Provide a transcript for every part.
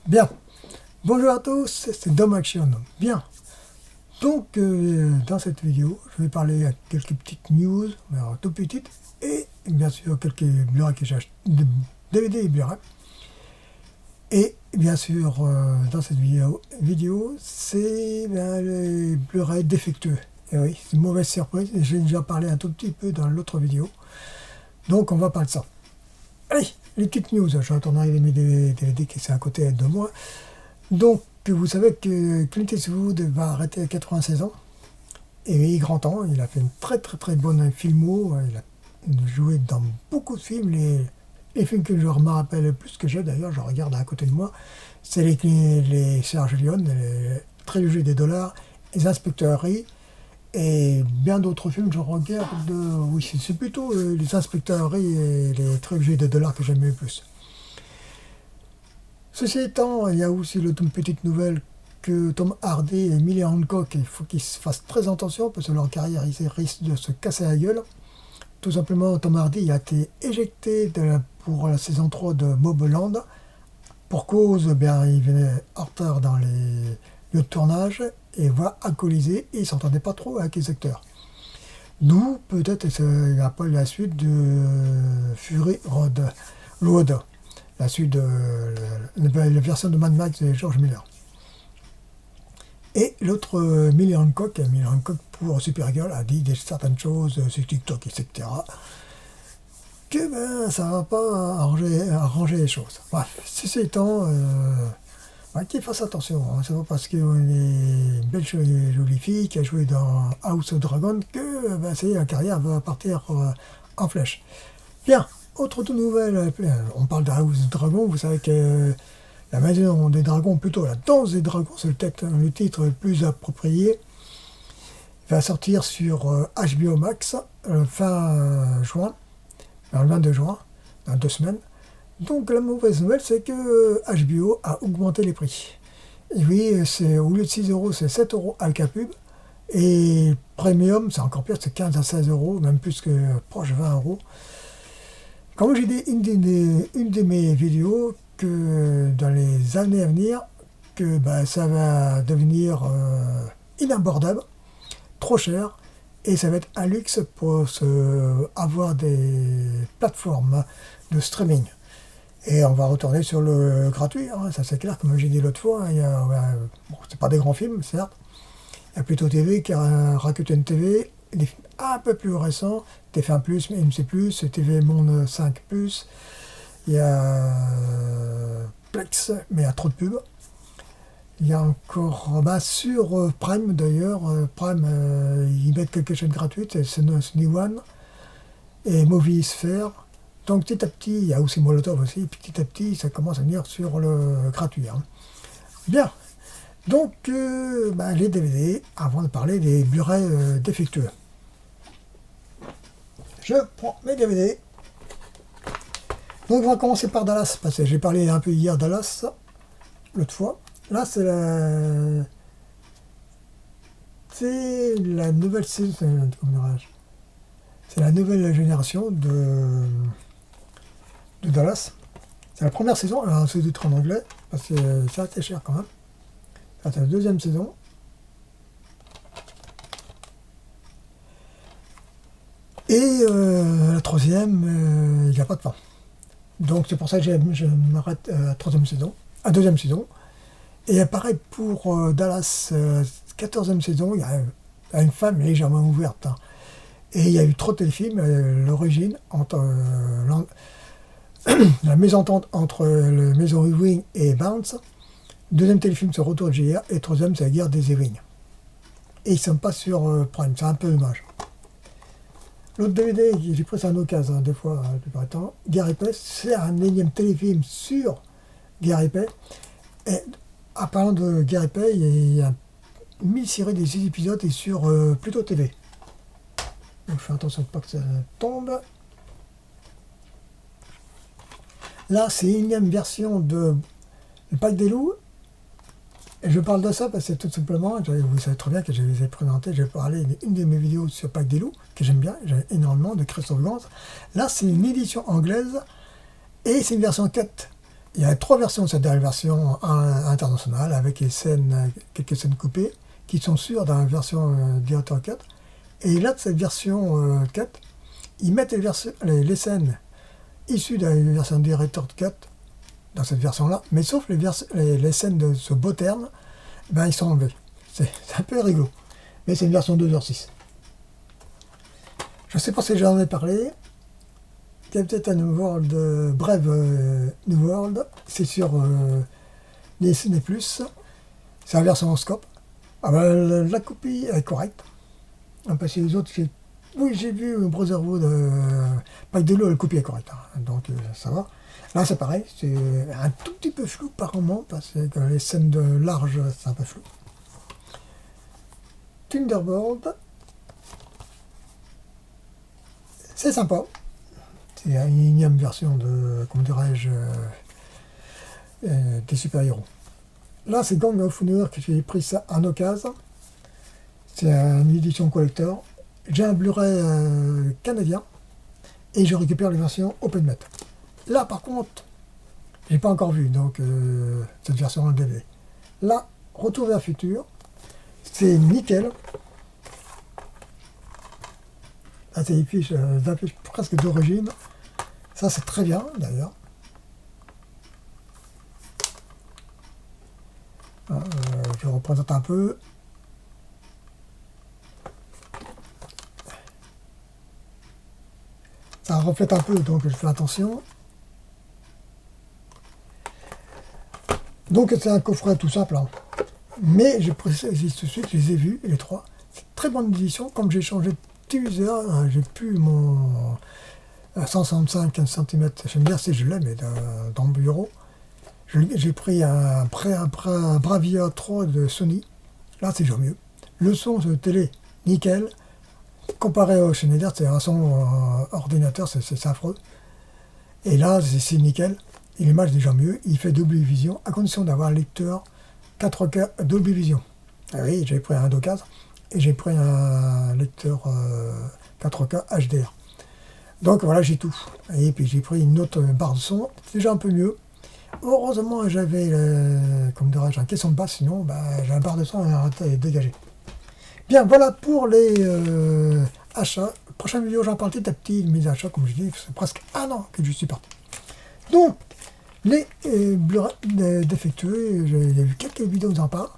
Bien, bonjour à tous, c'est Dom Action. Bien, donc dans cette vidéo, je vais parler à quelques petites news, alors, tout petites, et bien sûr quelques Blu-ray que j'ai acheté, DVD et Blu-ray. Et bien sûr, dans cette vidéo c'est les Blu-ray défectueux. Et oui, c'est une mauvaise surprise, et j'ai déjà parlé un tout petit peu dans l'autre vidéo. Donc on va parler de ça. Allez, les petites news, j'entendrai mes DVD qui sont à côté de moi. Donc, vous savez que Clint Eastwood va arrêter à 96 ans. Et grand temps, il a fait une très bonne filmo. Il a joué dans beaucoup de films. Les films que je me rappelle le plus que j'ai, d'ailleurs, je regarde à côté de moi, c'est les Serge Lyon, les Trilogie des dollars, les Inspecteurs Harry, et bien d'autres films. Je regarde, oui, c'est plutôt les Inspecteurs Harry et les Trilogie des dollars que j'aime le plus. Ceci étant, il y a aussi une petite nouvelle que Tom Hardy et Millie Hancock, il faut qu'ils se fassent très attention parce que leur carrière risque de se casser la gueule. Tout simplement, Tom Hardy a été éjecté pour la saison 3 de Mobland. Pour cause, il venait en retard dans les lieux de tournage et va alcoolisé et il s'entendait pas trop avec les acteurs. D'où peut-être il n'y a pas eu la suite de Fury Road. La suite de la version de Mad Max de George Miller. Et l'autre, Millie Hancock pour Supergirl a dit certaines choses sur TikTok, etc. Que ça va pas arranger les choses. Bref, ceci étant, qu'il fasse attention. Hein. C'est pas parce qu'il y a une belle jolie fille qui a joué dans House of Dragon que la carrière va partir en flèche. Bien. Autre nouvelle, on parle de House of Dragon, vous savez que la maison des dragons, plutôt la danse des dragons, c'est le titre le plus approprié, va sortir sur HBO Max fin juin, le 22 juin, dans 2 semaines. Donc la mauvaise nouvelle, c'est que HBO a augmenté les prix. Et oui, au lieu de 6 euros, c'est 7 euros avec la pub. Et Premium, c'est encore pire, c'est 15 à 16 euros, même plus que proche de 20 euros. Comme j'ai dit, une de mes vidéos, que dans les années à venir, que ça va devenir inabordable, trop cher, et ça va être un luxe pour avoir des plateformes de streaming. Et on va retourner sur le gratuit, hein, ça c'est clair, comme j'ai dit l'autre fois, c'est pas des grands films, certes, il y a plutôt TV qui a Rakuten TV, des films un peu plus récents, TF1+, MC+, TV Monde 5+, il y a Plex, mais il y a trop de pubs. Il y a encore, sur Prime d'ailleurs, Prime, ils mettent quelques chaînes gratuites, c'est New One et Movie Sphere. Donc petit à petit, il y a aussi Molotov aussi, petit à petit, ça commence à venir sur le gratuit. Hein. Bien. Donc, les DVD, avant de parler des Blu-ray défectueux. Je prends mes DVD. Donc on va commencer par Dallas, parce que j'ai parlé un peu hier Dallas, l'autre fois. Là c'est la nouvelle saison, c'est la nouvelle génération de Dallas. C'est la première saison, alors c'est du titre en anglais, parce que ça a été cher quand même. Ça c'est la deuxième saison. Et la troisième, il n'y a pas de fin. Donc c'est pour ça que je m'arrête à la deuxième saison. Et pareil pour Dallas, 14e saison, il y a une femme légèrement ouverte. Hein. Et il y a eu trop de téléfilms, l'origine, entre la mésentente entre le Maison Ewing et Bounce. Deuxième téléfilm, c'est Retour de JR. Et troisième, c'est la guerre des Ewing. Et ils ne sont pas sur Prime, c'est un peu dommage. L'autre DVD, j'ai pris ça en occasion, des fois, du temps. Guerre épais, c'est un énième téléfilm sur Guerre épais. Et en parlant de Guerre épais, il y a une mini-série des 6 épisodes et sur Pluto TV. Donc je fais attention pas que ça tombe. Là, c'est une énième version de Le Pacte des loups. Et je parle de ça parce que tout simplement, vous savez très bien que je les ai présentés, j'ai parlé d'une de mes vidéos sur Pacte des loups, que j'aime bien, j'aime énormément, de Christophe Gans. Là, c'est une édition anglaise et c'est une version 4 il y a 3 versions, cette dernière version internationale, avec les scènes, quelques scènes coupées, qui sont sûres dans la version Director Cut. Et là, de cette version Cut, ils mettent les scènes issues de la version Director Cut dans cette version-là, mais sauf les scènes de ce beau terme, ben, ils sont enlevés. C'est un peu rigolo. Mais c'est une version 2h06. Je ne sais pas si j'en ai parlé. Il y a peut-être un New World, Brave New World. C'est sur les Ciné+. C'est la version en scope. Ah ben, la copie est correcte. Parce que les autres, oui, j'ai vu Brotherhood, Pike de l'eau, la copie est correcte. Hein, donc ça va. Là, c'est pareil. C'est un tout petit peu flou par moment, parce que les scènes de large, c'est un peu flou. Thunderbolt. C'est sympa. C'est une énième version de, comment dirais-je, des super-héros. Là, c'est Gang of Honor que j'ai pris ça en occasion. C'est une édition collector. J'ai un Blu-ray canadien et je récupère les versions OpenMet. Là, par contre, j'ai pas encore vu donc cette version en DVD. Là, Retour vers le futur, c'est nickel. Là, c'est des fiches presque d'origine. Ça, c'est très bien, d'ailleurs. Je représente un peu. Ça reflète un peu, donc je fais attention. Donc, c'est un coffret tout simple. Hein. Mais je précise tout de suite, je les ai vus, les 3. C'est très bonne édition. Comme j'ai changé de téléviseur, hein, j'ai plus mon 165 15 cm. J'aime bien si je l'ai, mais dans le bureau. J'ai pris un Bravia 3 de Sony. Là, c'est déjà mieux. Le son de télé, nickel. Comparé au Schneider, c'est un son ordinateur, c'est affreux. Et là, c'est nickel. Et l'image est déjà mieux. Il fait Dolby Vision, à condition d'avoir un lecteur 4K Dolby Vision. Ah oui, j'ai pris un 2.4 et j'ai pris un lecteur 4K HDR. Donc voilà, j'ai tout. Et puis j'ai pris une autre barre de son, c'est déjà un peu mieux. Heureusement, j'avais, comme dirais-je, un caisson de basse, sinon bah, j'ai un barre de son dégagé. Bien, voilà pour les achats. Prochaine vidéo, j'en parle petit à petit de mes achats, comme je dis, c'est presque un an que je suis parti. Donc, les Blu-ray défectueux, j'ai vu quelques vidéos qui en parlent.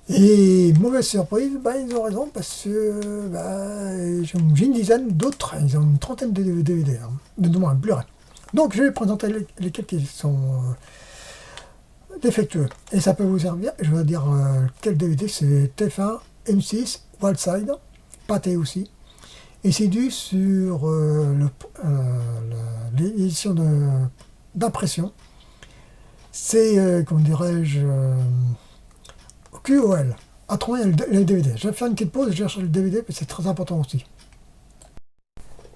Et mauvaise surprise, bah, ils ont raison, parce que bah, j'ai une dizaine d'autres, ils ont une trentaine de DVD, hein, de moins Blu-ray. Donc je vais présenter lesquels qui sont défectueux. Et ça peut vous servir, je vais dire quel DVD, c'est TF1, M6, Wildside, Pathé aussi. Et c'est dû sur l'édition d'impression. C'est, comment dirais-je, QOL. À trouver le DVD. Je vais faire une petite pause, je vais chercher le DVD, mais c'est très important aussi.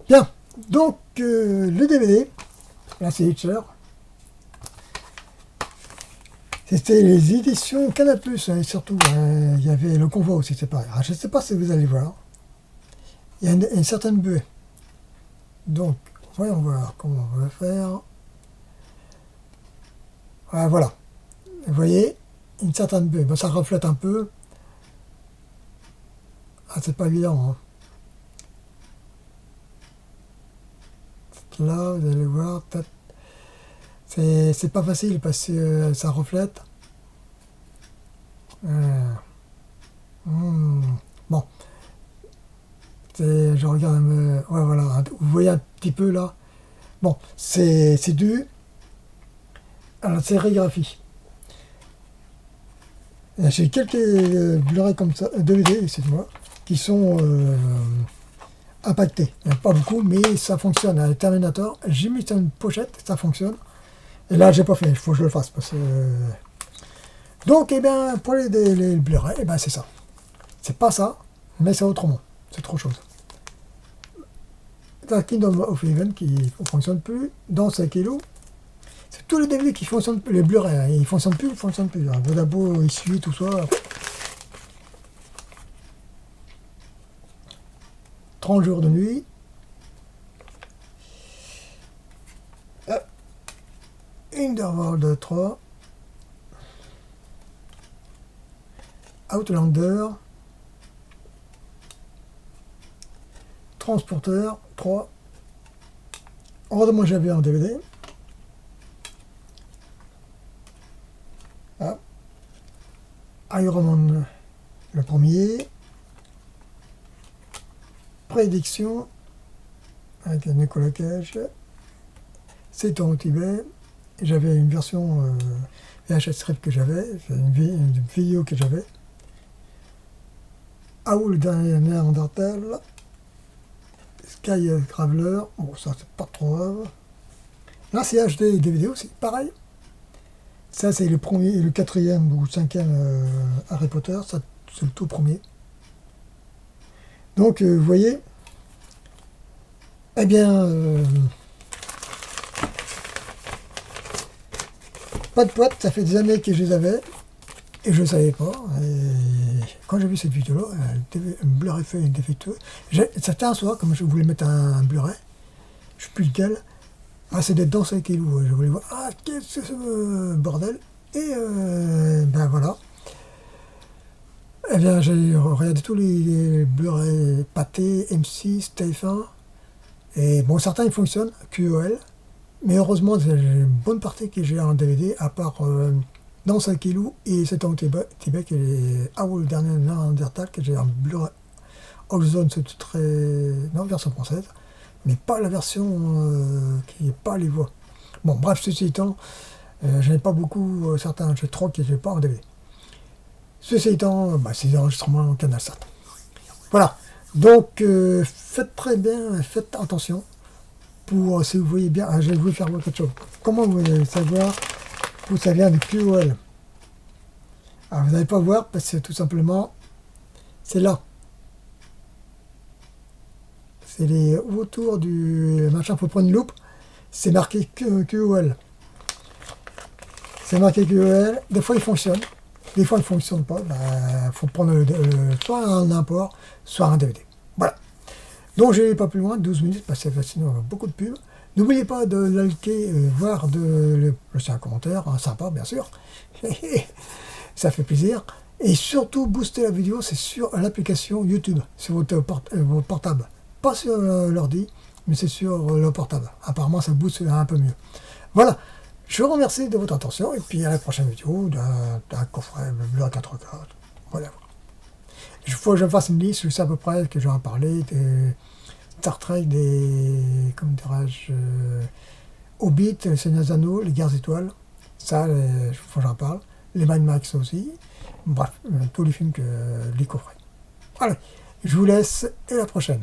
Bien, donc le DVD, là c'est Hitcher. C'était les éditions Canal+, et surtout, il y avait le convoi aussi, c'est pareil. Alors, je ne sais pas si vous allez voir. Il y a une certaine buée. Donc, voyons voir comment on va faire. Ah, voilà. Vous voyez, une certaine buée. Ben, ça reflète un peu. Ah, c'est pas évident. Hein. Là, vous allez voir, peut-être. C'est pas facile parce que ça reflète. Bon. Je regarde. Ouais, voilà. Vous voyez un petit peu là. Bon, c'est dû à la sérigraphie. J'ai quelques Blu-ray comme ça, DVD, excuse-moi, qui sont impactés. Il n'y en a pas beaucoup, mais ça fonctionne. À Terminator, j'ai mis sur une pochette, ça fonctionne. Et là, j'ai pas fait, il faut que je le fasse. Parce que, donc, eh bien, pour les Blu-ray, eh ben, c'est ça. C'est pas ça, mais c'est autrement. C'est trop chose. T'as Kingdom of Heaven qui ne fonctionne plus. Dans 5 kilos. C'est tous les DVD qui fonctionnent plus. Les Blu-ray, hein, ils ne fonctionnent plus, Hein. Vodabo, ici, tout ça. 30 jours de nuit. Underworld 3, Outlander, Transporteur 3. Heureusement j'avais en DVD. Ah. Iron Man le premier. Prédiction avec Nicolas Cage. C'est en Tibet. J'avais une version VHS strip que j'avais, une vidéo que j'avais. Howl dernier Néandertal. Sky Traveler, bon ça c'est pas trop grave. Là c'est HD et DVD aussi, pareil. Ça c'est le premier, le quatrième ou cinquième Harry Potter, ça c'est le tout premier. Donc vous voyez, eh bien, pas de potes, ça fait des années que je les avais, et je ne savais pas. Et quand j'ai vu cette vidéo-là, un Blu-ray fait défectueux. C'était un soir, comme je voulais mettre un Blu-ray, je ne sais plus lequel. Ah, c'est d'être dans 5 kilos. Je voulais voir, ah, qu'est-ce que c'est ce bordel? Et ben voilà. Eh bien, j'ai regardé tous les Blu-ray Pathé, M6, TF1. Et bon, certains ils fonctionnent, QOL. Mais heureusement, j'ai une bonne partie que j'ai en DVD, à part dans 5 kilos et 7 ans au Tibet, qui est Howl dernier Néandertal, que j'ai en Blu-ray Oxzone, c'est très. Non, version française. Mais pas la version qui n'est pas les voix. Bon, bref, ceci étant, je n'ai pas beaucoup, certains, j'ai 3 que je n'ai pas en DVD. Ceci étant, bah, c'est des enregistrements en Canal Sat. Voilà, donc faites très bien, faites attention, pour, si vous voyez bien, je vais vous faire voir quelque chose. Comment vous allez savoir où ça vient de QOL? Alors vous n'allez pas voir, parce que tout simplement, c'est là. C'est les autour du machin, il faut prendre une loupe, c'est marqué QOL. C'est marqué QOL, des fois il fonctionne, des fois il ne fonctionne pas, il faut prendre soit un import, soit un DVD. Voilà. Donc je n'ai pas plus loin, 12 minutes, parce que sinon on a beaucoup de pubs. N'oubliez pas de liker, voire de laisser un commentaire, sympa bien sûr, ça fait plaisir. Et surtout booster la vidéo, c'est sur l'application YouTube, sur votre portable. Pas sur l'ordi, mais c'est sur le portable. Apparemment, ça booste un peu mieux. Voilà, je vous remercie de votre attention, et puis à la prochaine vidéo d'un coffret Blu-ray 4K. Voilà. Il faut que je fasse une liste, je sais à peu près que j'en ai parlé, des Star Trek, des, comment dirais-je, Hobbit, les Seigneurs des Anneaux, les Guerres étoiles. Ça, il faut que j'en parle. Les Mad Max aussi. Bref, tous les films, les coffrets. Allez, je vous laisse, et à la prochaine.